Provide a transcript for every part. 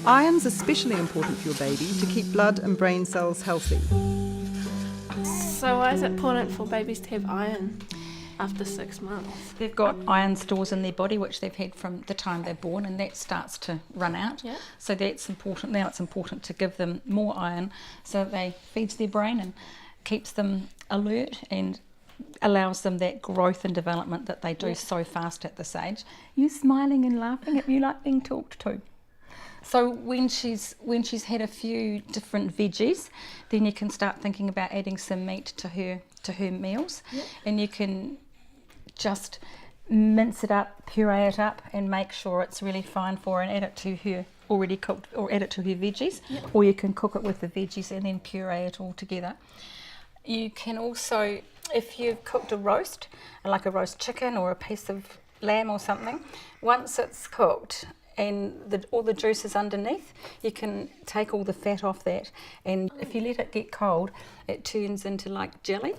Iron's especially important for your baby to keep blood and brain cells healthy. So why is it important for babies to have iron after 6 months? They've got iron stores in their body which they've had from the time they're born, and that starts to run out. Yeah. So that's important. Now it's important to give them more iron so that they feeds their brain and keeps them alert and allows them that growth and development that they do so fast at this age. You smiling and laughing at me like being talked to. So when she's had a few different veggies, then you can start thinking about adding some meat to her meals, and you can just mince it up, puree it up, and make sure it's really fine for her, and add it to her already cooked, or add it to her veggies, or you can cook it with the veggies and then puree it all together. You can also, if you've cooked a roast, like a roast chicken or a piece of lamb or something, once it's cooked and all the juice is underneath, you can take all the fat off that, and if you let it get cold, it turns into like jelly,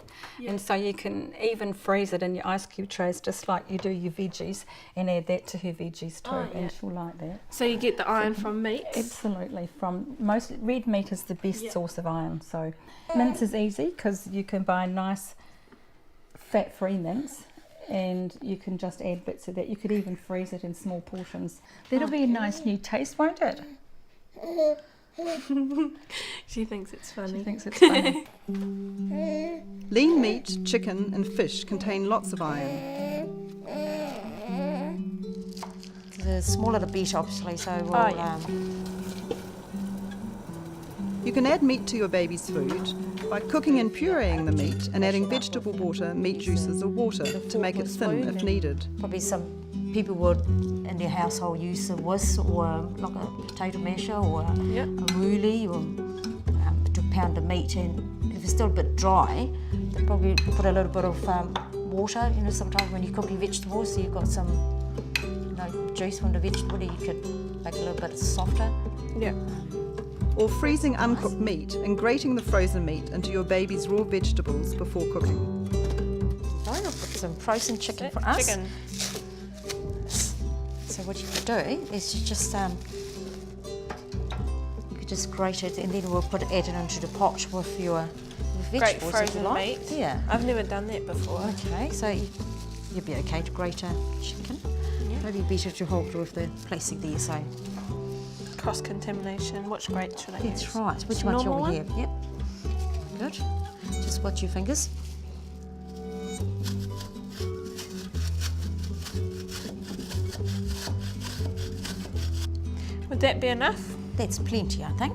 and so you can even freeze it in your ice cube trays just like you do your veggies, and add that to her veggies too, and she'll like that. So you get the iron from meat? Absolutely, from most red meat is the best source of iron. So mince is easy because you can buy nice fat-free mince, and you can just add bits of that. You could even freeze it in small portions. That'll be a nice new taste, won't it? She thinks it's funny. She thinks it's funny. Lean meat, chicken and fish contain lots of iron. The smaller the better, obviously, so we'll, You can add meat to your baby's food by cooking and pureeing the meat and adding vegetable water, meat juices or water to make it thin if needed. probably some people would in their household use a whisk or like a potato masher or a woolie or to pound the meat, and if it's still a bit dry, they probably put a little bit of water. You know, sometimes when you're cooking vegetables, you've got some juice from the vegetable, you could make it a little bit softer. Yeah. Or freezing uncooked meat and grating the frozen meat into your baby's raw vegetables before cooking. I'll put some frozen chicken for us. Chicken. So what you could do is you just grate it, and then we'll add it into the pot with your Grate vegetables if you frozen like. meat? Yeah. I've never done that before. Okay, so you'll be okay to grate a chicken. Maybe better to hold with the plastic there, so. Cross-contamination. Which grate should I use? That's right. Which The one shall normal we have? Yep. Good. Just watch your fingers. Would that be enough? That's plenty, I think.